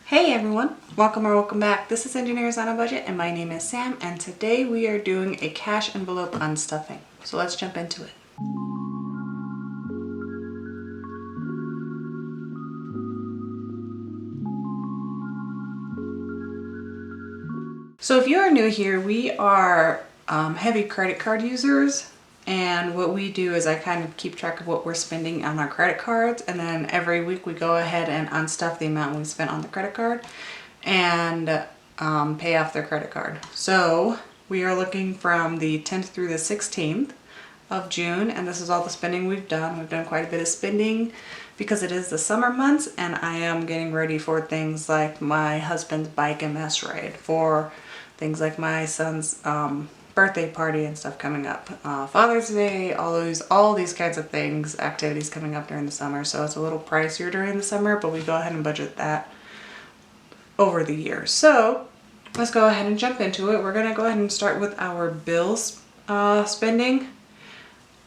Hey everyone, welcome or welcome back. This is Engineers on a Budget and my name is Sam, and today we are doing a cash envelope unstuffing. So let's jump into it. So if you are new here, we are heavy credit card users, and what we do is I kind of keep track of what we're spending on our credit cards, and then every week we go ahead and unstuff the amount we spent on the credit card and pay off their credit card. So we are looking from the 10th through the 16th of June, and this is all the spending we've done. We've done quite a bit of spending because it is the summer months, and I am getting ready for things like my husband's bike MS ride, for things like my son's birthday party and stuff coming up, Father's Day, all these kinds of things, activities coming up during the summer. So it's a little pricier during the summer, but we go ahead and budget that over the year. So let's go ahead and jump into it. We're gonna go ahead and start with our bills spending.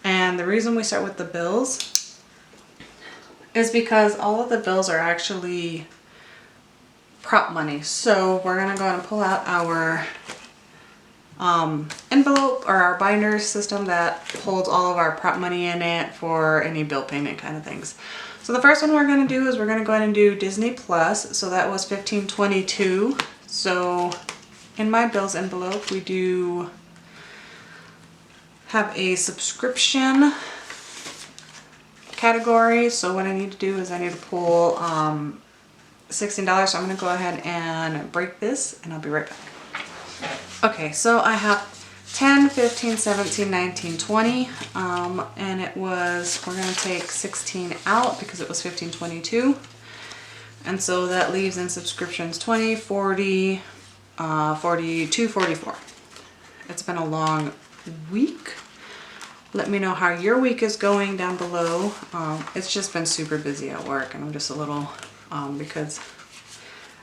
And the reason we start with the bills is because all of the bills are actually prop money. So we're gonna go ahead and pull out our envelope or our binder system that holds all of our prop money in it for any bill payment kind of things. So the first one we're going to do is we're going to go ahead and do Disney Plus. So that was $15.22. So in my bills envelope, we do have a subscription category. So what I need to do is I need to pull $16. So I'm going to go ahead and break this and I'll be right back. Okay, so I have 10, 15, 17, 19, 20, and it was, we're going to take 16 out because it was $15.22, and so that leaves in subscriptions 20, 40, 42, 44. It's been a long week. Let me know how your week is going down below. It's just been super busy at work, and I'm just a little, because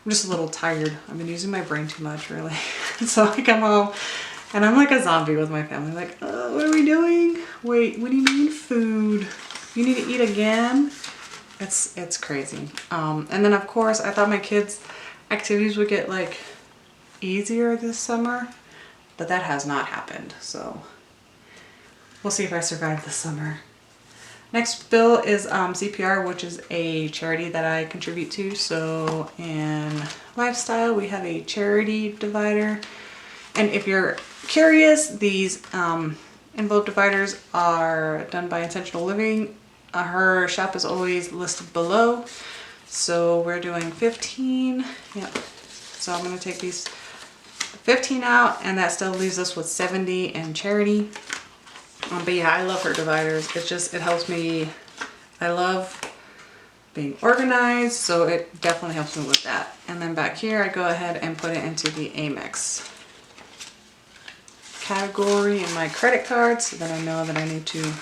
I'm just a little tired. I've been using my brain too much, really. So I come home and I'm like a zombie with my family. Like, what are we doing? Wait, what do you mean food? You need to eat again? It's crazy. And then of course, I thought my kids' activities would get like easier this summer, but that has not happened. So we'll see if I survive this summer. Next bill is CPR, which is a charity that I contribute to. So in Lifestyle, we have a charity divider. And if you're curious, these envelope dividers are done by Intentional Living. Her shop is always listed below. So we're doing 15. Yep. So I'm going to take these 15 out, and that still leaves us with 70 in charity. But yeah, I love her dividers. It helps me. I love being organized, so it definitely helps me with that. And then back here, I go ahead and put it into the Amex category in my credit cards, so that I know that I need to,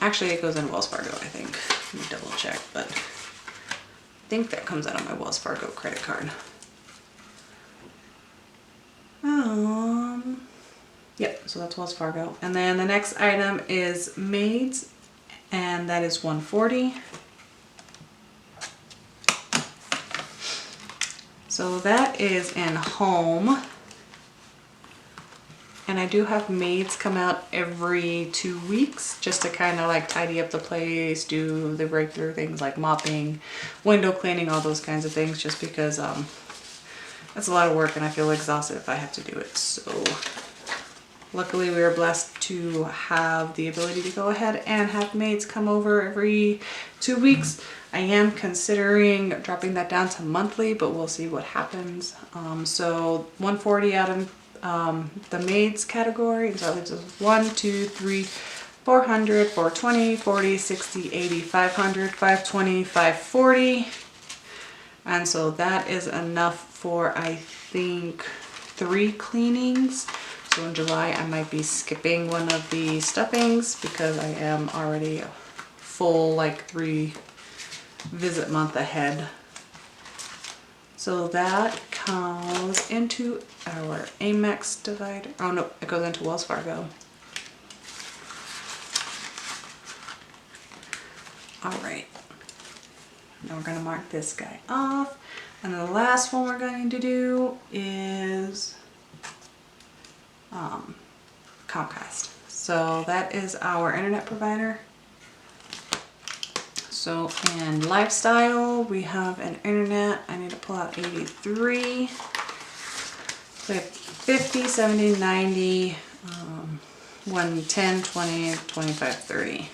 actually it goes in Wells Fargo, I think. Let me double check, but I think that comes out of my Wells Fargo credit card. Yep, so that's Wells Fargo. And then the next item is maids, and that is $140. So that is in home. And I do have maids come out every 2 weeks just to kind of like tidy up the place, do the regular things like mopping, window cleaning, all those kinds of things, just because that's a lot of work and I feel exhausted if I have to do it. So luckily we are blessed to have the ability to go ahead and have maids come over every 2 weeks. I am considering dropping that down to monthly, but we'll see what happens. So $140 out of the maids category. So that leaves us 1, 2, 3, 400, 420, 40, 60, 80, 500, 520, 540. And so that is enough for, I think, 3 cleanings. So in July, I might be skipping one of the stuffings because I am already a full like 3 visit month ahead. So that goes into our Amex divider. Oh no, it goes into Wells Fargo. All right. Now we're gonna mark this guy off. And then the last one we're going to do is Comcast. So that is our internet provider. So in lifestyle, we have an internet. I need to pull out 83. So we have 50, 70, 90, 110, 20, 25, 30.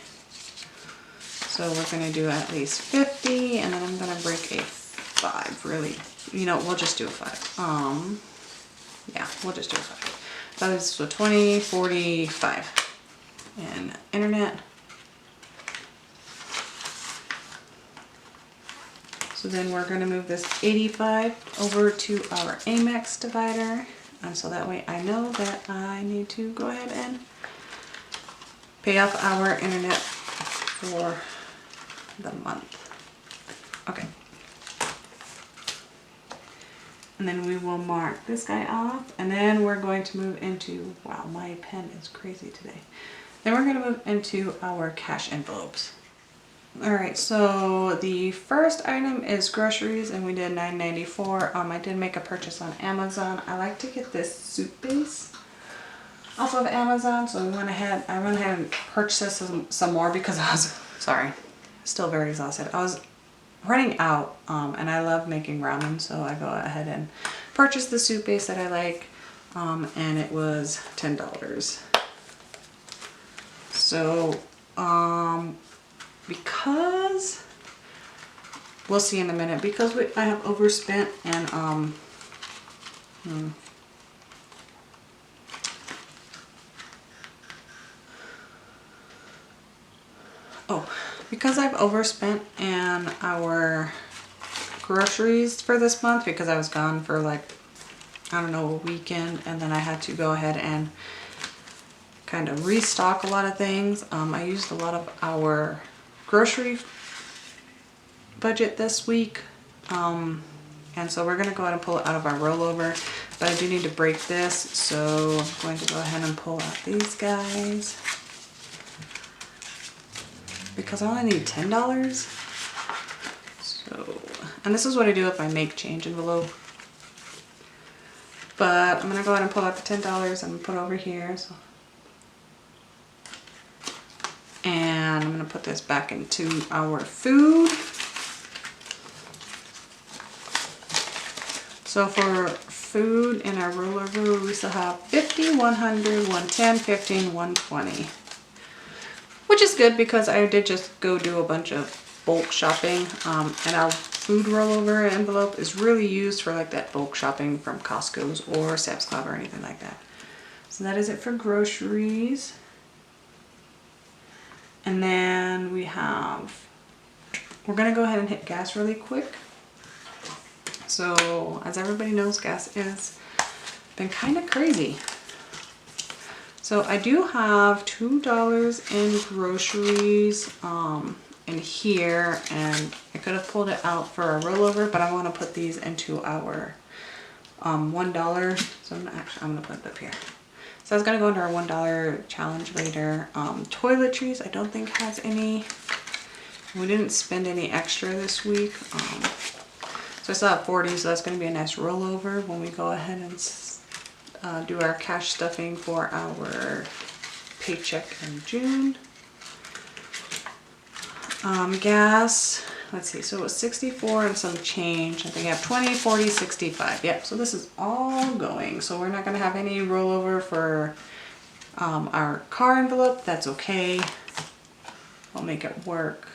So we're going to do at least 50, and then I'm going to break a 5, really. You know, we'll just do a 5. Yeah, we'll just do a 5. So 20, 45 in internet. So then we're going to move this 85 over to our Amex divider. And so that way I know that I need to go ahead and pay off our internet for the month. Okay. And then we will mark this guy off, and then we're going to move into, wow, my pen is crazy today. Then we're going to move into our cash envelopes. All right, so the first item is groceries, and we did $9.94. I did make a purchase on Amazon. I like to get this soup base off of Amazon, so I went ahead and purchased some more because I was, sorry, still very exhausted. I was running out, and I love making ramen, so I go ahead and purchase the soup base that I like, and it was $10. So because we'll see in a minute, because I have overspent, and because I've overspent in our groceries for this month, because I was gone for like, I don't know, a weekend, and then I had to go ahead and kind of restock a lot of things. I used a lot of our grocery budget this week, and so we're going to go ahead and pull it out of our rollover, but I do need to break this, so I'm going to go ahead and pull out these guys because I only need $10. So, and this is what I do if I make change envelope, but I'm going to go ahead and pull out the $10 and put it over here. So, and I'm going to put this back into our food. So for food in our rollover, we still have 50, 100, 110, 15, 120. Which is good because I did just go do a bunch of bulk shopping. And our food rollover envelope is really used for like that bulk shopping from Costco's or Sam's Club or anything like that. So that is it for groceries. And then we're gonna go ahead and hit gas really quick. So as everybody knows, gas has been kind of crazy. So I do have $2 in groceries in here, and I could have pulled it out for a rollover, but I want to put these into our $1. So I'm gonna put it up here. So I was gonna go into our $1 challenge later. Toiletries, I don't think has any. We didn't spend any extra this week. So I still have 40, so that's gonna be a nice rollover when we go ahead and do our cash stuffing for our paycheck in June. Gas, let's see, so it was 64 and some change. I think I have 20, 40, 65. Yep, so this is all going. So we're not gonna have any rollover for our car envelope. That's okay. I'll make it work.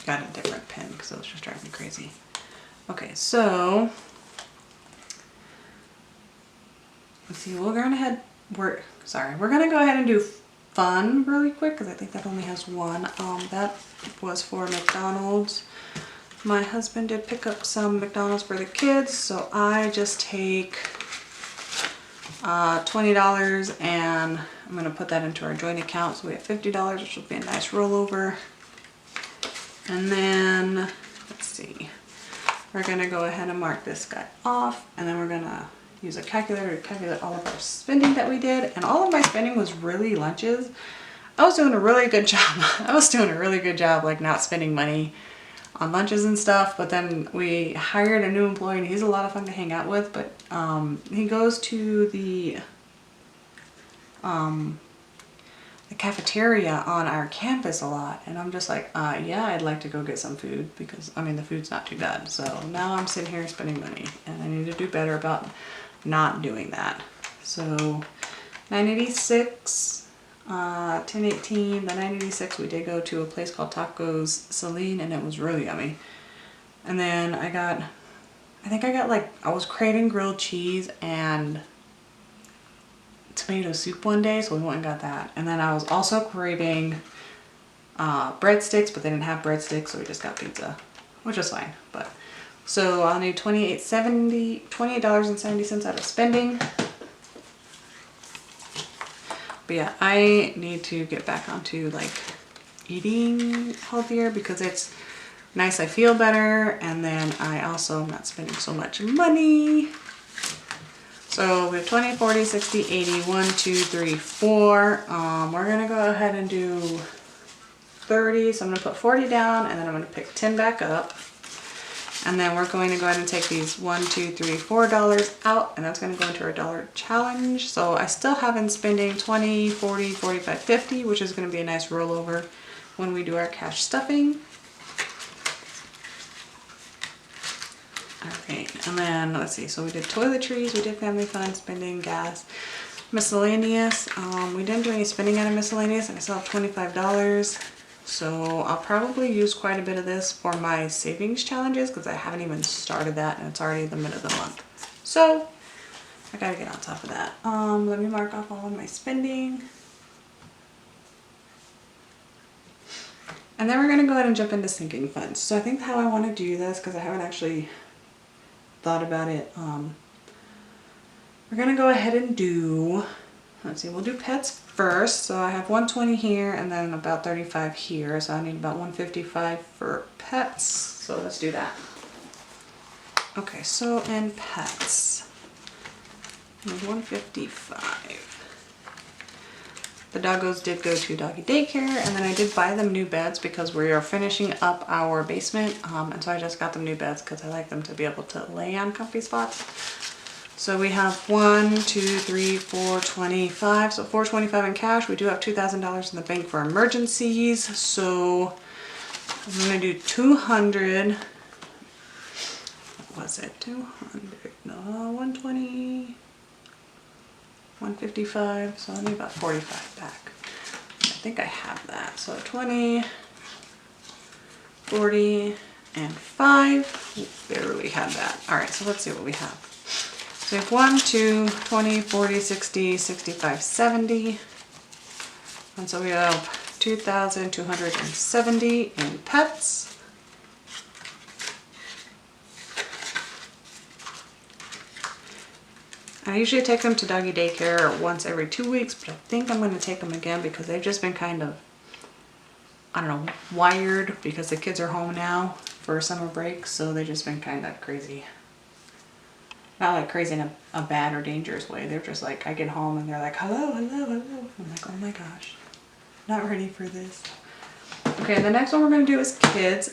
Got a different pen because it was just driving me crazy. Okay, so let's see. We're gonna go ahead and do fun really quick because I think that only has one. That was for McDonald's. My husband did pick up some McDonald's for the kids, so I just take $20 and I'm gonna put that into our joint account. So we have $50, which will be a nice rollover. And then, let's see, we're gonna go ahead and mark this guy off, and then we're gonna use a calculator to calculate all of our spending that we did. And all of my spending was really lunches. I was doing a really good job. I was doing a really good job, like not spending money on lunches and stuff. But then we hired a new employee, and he's a lot of fun to hang out with. But he goes to the cafeteria on our campus a lot, and I'm just like, yeah, I'd like to go get some food, because I mean the food's not too bad. So now I'm sitting here spending money, and I need to do better about not doing that. So $9.86, 10.18. The $9.86 we did go to a place called Tacos Celine, and it was really yummy. And then I think I got like, I was craving grilled cheese and tomato soup one day, so we went and got that. And then I was also craving breadsticks, but they didn't have breadsticks, so we just got pizza, which was fine. But so I'll need $28.70 out of spending. But yeah, I need to get back onto like eating healthier, because it's nice, I feel better, and then I also am not spending so much money. So we have 20, 40, 60, 80, 1, 2, 3, 4. We're gonna go ahead and do 30. So I'm gonna put 40 down, and then I'm gonna pick 10 back up. And then we're going to go ahead and take these $1, $2, $3, $4 out, and that's gonna go into our dollar challenge. So I still have been spending 20, 40, 45, 50, which is gonna be a nice rollover when we do our cash stuffing. Alright, and then let's see, so we did toiletries, we did family fun, spending, gas, miscellaneous. We didn't do any spending out of miscellaneous, and I still have $25. So I'll probably use quite a bit of this for my savings challenges, because I haven't even started that, and it's already the middle of the month. So I gotta get on top of that. Let me mark off all of my spending. And then we're gonna go ahead and jump into sinking funds. So I think how I wanna do this, because I haven't actually thought about it, we're gonna go ahead and do, let's see, we'll do pets first. So I have 120 here, and then about 35 here, so I need about 155 for pets. So let's do that. Okay, so in pets, I need 155. The doggos did go to doggy daycare, and then I did buy them new beds because we are finishing up our basement, and so I just got them new beds because I like them to be able to lay on comfy spots. So we have 1, 2, 3, 4, 25. So $425 in cash. We do have $2,000 in the bank for emergencies. So I'm gonna do 200. What was it? 200? No, 120. 155, so I need about 45 back. I think I have that. So 20, 40, and 5. Barely had that. All right, so let's see what we have. So we have 1, 2, 20, 40, 60, 65, 70. And so we have 2,270 in pets. I usually take them to doggy daycare once every 2 weeks, but I think I'm going to take them again because they've just been kind of, I don't know, wired, because the kids are home now for summer break, so they've just been kind of crazy. Not like crazy in a bad or dangerous way. They're just like, I get home and they're like, hello, hello, hello. I'm like, oh my gosh, not ready for this. Okay, the next one we're going to do is kids.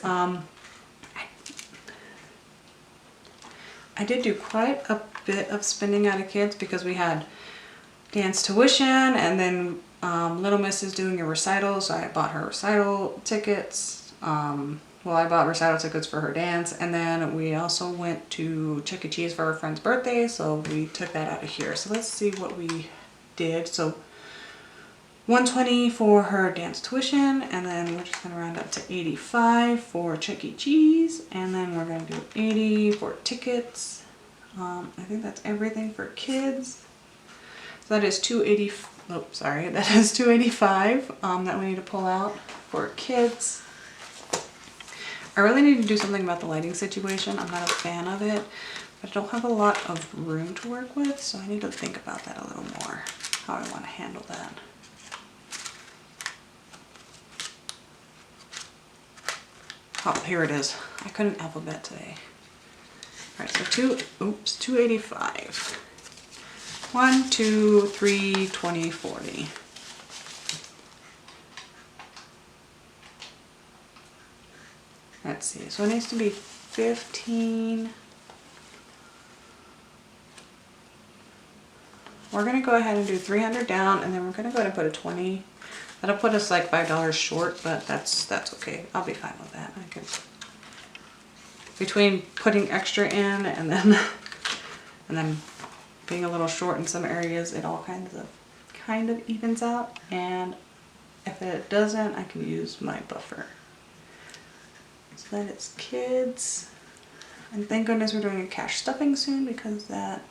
I did do quite a bit of spending out of kids because we had dance tuition, and then little miss is doing a recital, so I bought her recital tickets. Well, I bought recital tickets for her dance, and then we also went to Chuck E. Cheese for her friend's birthday, so we took that out of here. So let's see what we did. So 120 for her dance tuition, and then we're just gonna round up to 85 for Chuck E. Cheese, and then we're gonna do 80 for tickets. I think that's everything for kids. So that is 280. Oh, sorry, that is 285 that we need to pull out for kids. I really need to do something about the lighting situation. I'm not a fan of it, but I don't have a lot of room to work with, so I need to think about that a little more, how I want to handle that. Oh, here it is. I couldn't alphabet today. All right, so 285. 1, 2, 3, 20, 40. Let's see, so it needs to be 15. We're gonna go ahead and do 300 down, and then we're gonna go ahead and put a 20. That'll put us like $5 short, but that's okay. I'll be fine with that. I can, between putting extra in and then being a little short in some areas, it all kind of evens out. And if it doesn't, I can use my buffer. So then it's kids. And thank goodness we're doing a cash stuffing soon, because that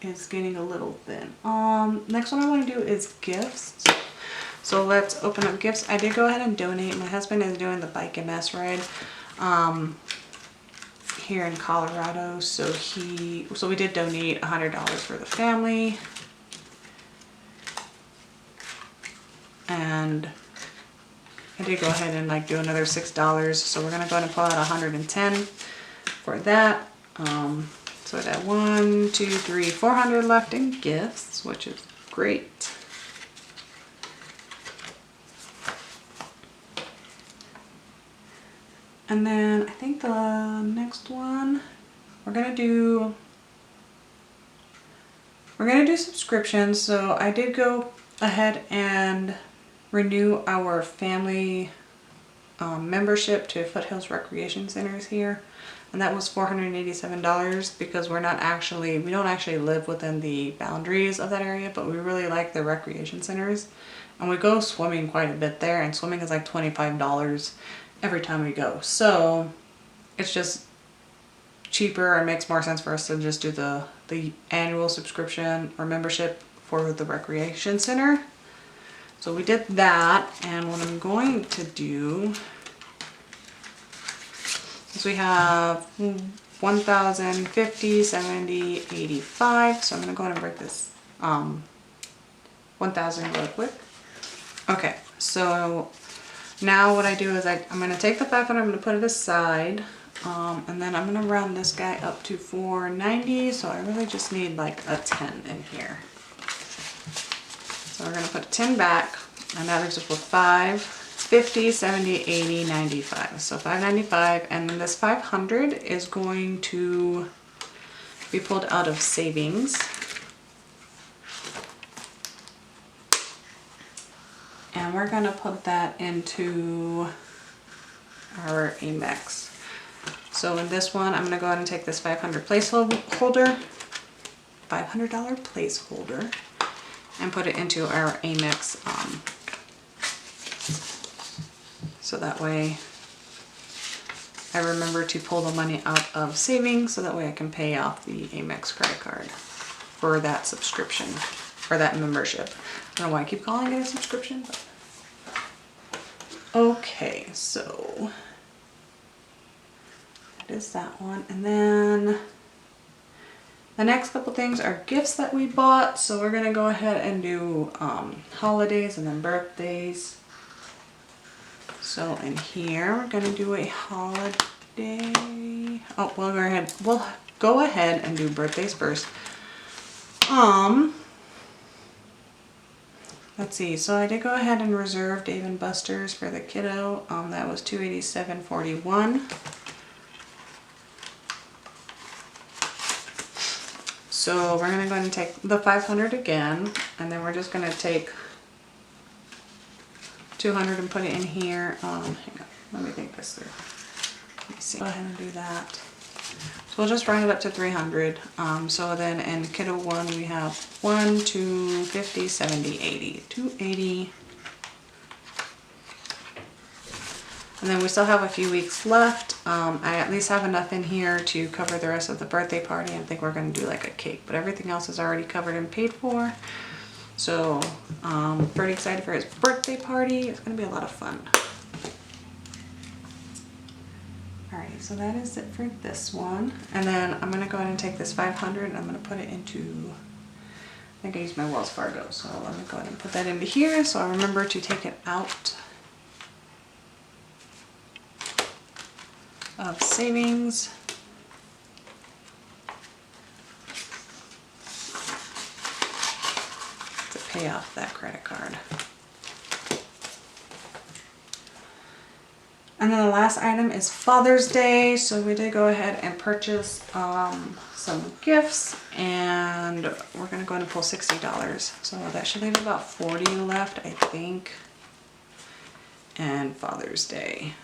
is getting a little thin. Next one I want to do is gifts. So let's open up gifts. I did go ahead and donate. My husband is doing the bike MS ride here in Colorado. So we did donate $100 for the family. And I did go ahead and like do another $6. So we're gonna go ahead and pull out 110 for that. So I got 1, 2, 3, 400 left in gifts, which is great. And then I think the next one we're gonna do subscriptions. So I did go ahead and renew our family membership to Foothills Recreation Centers here, and that was $487 because we don't actually live within the boundaries of that area, but we really like the recreation centers, and we go swimming quite a bit there, and swimming is like $25 every time we go. So it's just cheaper and makes more sense for us to just do the annual subscription or membership for the recreation center. So we did that, and what I'm going to do is we have 1,000, 50, 70, 85. So I'm gonna go ahead and break this 1,000 real quick. Okay, so now what I do is I'm gonna take the 500, I'm gonna put it aside, and then I'm gonna round this guy up to 490. So I really just need like a 10 in here. So we're gonna put a 10 back, and that leaves us with 5, 50, 70, 80, 95. So 595, and then this 500 is going to be pulled out of savings. And we're gonna put that into our Amex. So in this one, I'm gonna go ahead and take this 500 placeholder, $500 placeholder, and put it into our Amex, so that way I remember to pull the money out of savings, so that way I can pay off the Amex credit card for that subscription, or that membership. I don't know why I keep calling it a subscription, but okay, so that is that one. And then the next couple things are gifts that we bought. So we're gonna go ahead and do holidays and then birthdays. So in here we're gonna do a holiday. Oh, we'll go ahead and do birthdays first. Let's see. So I did go ahead and reserve Dave & Buster's for the kiddo. That was $287.41. So we're gonna go ahead and take the 500 again, and then we're just gonna take 200 and put it in here. Hang on, let me think this through. Let me see. Go ahead and do that. So we'll just round it up to 300. So then in kiddo 1 we have 1, 2, 50, 70, 80, 280. And then we still have a few weeks left. I at least have enough in here to cover the rest of the birthday party. I think we're gonna do like a cake, but everything else is already covered and paid for. So pretty excited for his birthday party. It's gonna be a lot of fun. Alright, so that is it for this one. And then I'm gonna go ahead and take this 500 and I'm gonna put it into, I think I used my Wells Fargo. So let me go ahead and put that into here so I remember to take it out of savings. To pay off that credit card. And then the last item is Father's Day. So we did go ahead and purchase some gifts, and we're gonna go ahead and pull $60. So that should leave about 40 left, I think. And Father's Day.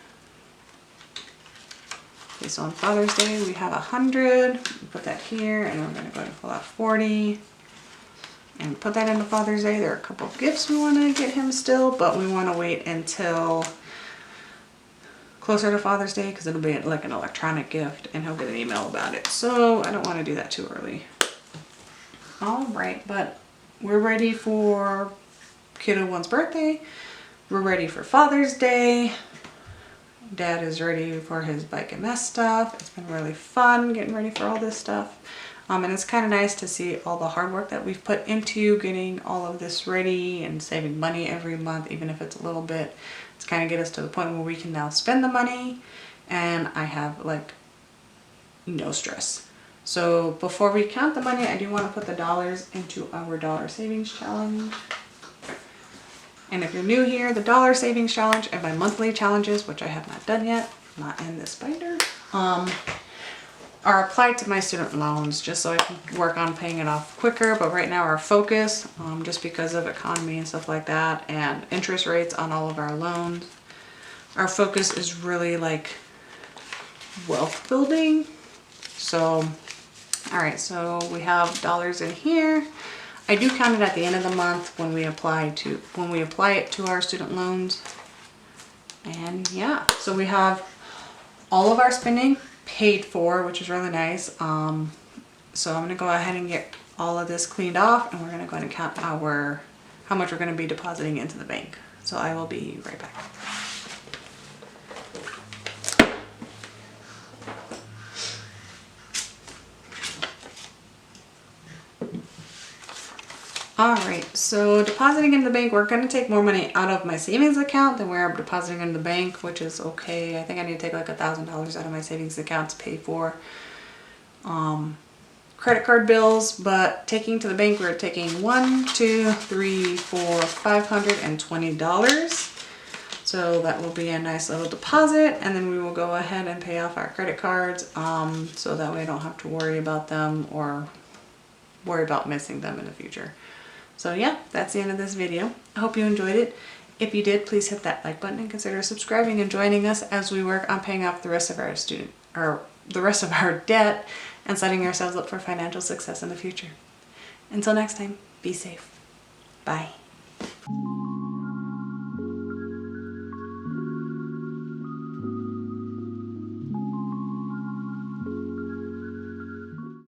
Okay, so on Father's Day we have 100. Put that here, and then we're gonna go ahead and pull out 40. And put that into Father's Day. There are a couple of gifts we want to get him still, but we want to wait until closer to Father's Day because it'll be like an electronic gift and he'll get an email about it. So I don't want to do that too early. All right, but we're ready for Kiddo 1's birthday. We're ready for Father's Day. Dad is ready for his bike and mess stuff. It's been really fun getting ready for all this stuff. And it's kind of nice to see all the hard work that we've put into getting all of this ready and saving money every month, even if it's a little bit. It's kind of get us to the point where we can now spend the money, and I have like no stress. So before we count the money, I do want to put the dollars into our dollar savings challenge. And if you're new here, the dollar savings challenge and my monthly challenges, which I have not done yet, not in this binder, are applied to my student loans just so I can work on paying it off quicker. But right now our focus, just because of economy and stuff like that and interest rates on all of our loans, our focus is really like wealth building. So, all right, so we have dollars in here. I do count it at the end of the month when we apply it to our student loans. And yeah, so we have all of our spending paid for, which is really nice. So I'm gonna go ahead and get all of this cleaned off, and we're gonna go ahead and count how much we're gonna be depositing into the bank. So I will be right back. All right, so depositing in the bank, we're gonna take more money out of my savings account than we're depositing in the bank, which is okay. I think I need to take like $1,000 out of my savings account to pay for credit card bills, but taking to the bank, we're taking $520. So that will be a nice little deposit, and then we will go ahead and pay off our credit cards, so that way I don't have to worry about them or worry about missing them in the future. So yeah, that's the end of this video. I hope you enjoyed it. If you did, please hit that like button and consider subscribing and joining us as we work on paying off the rest of our debt and setting ourselves up for financial success in the future. Until next time, be safe. Bye.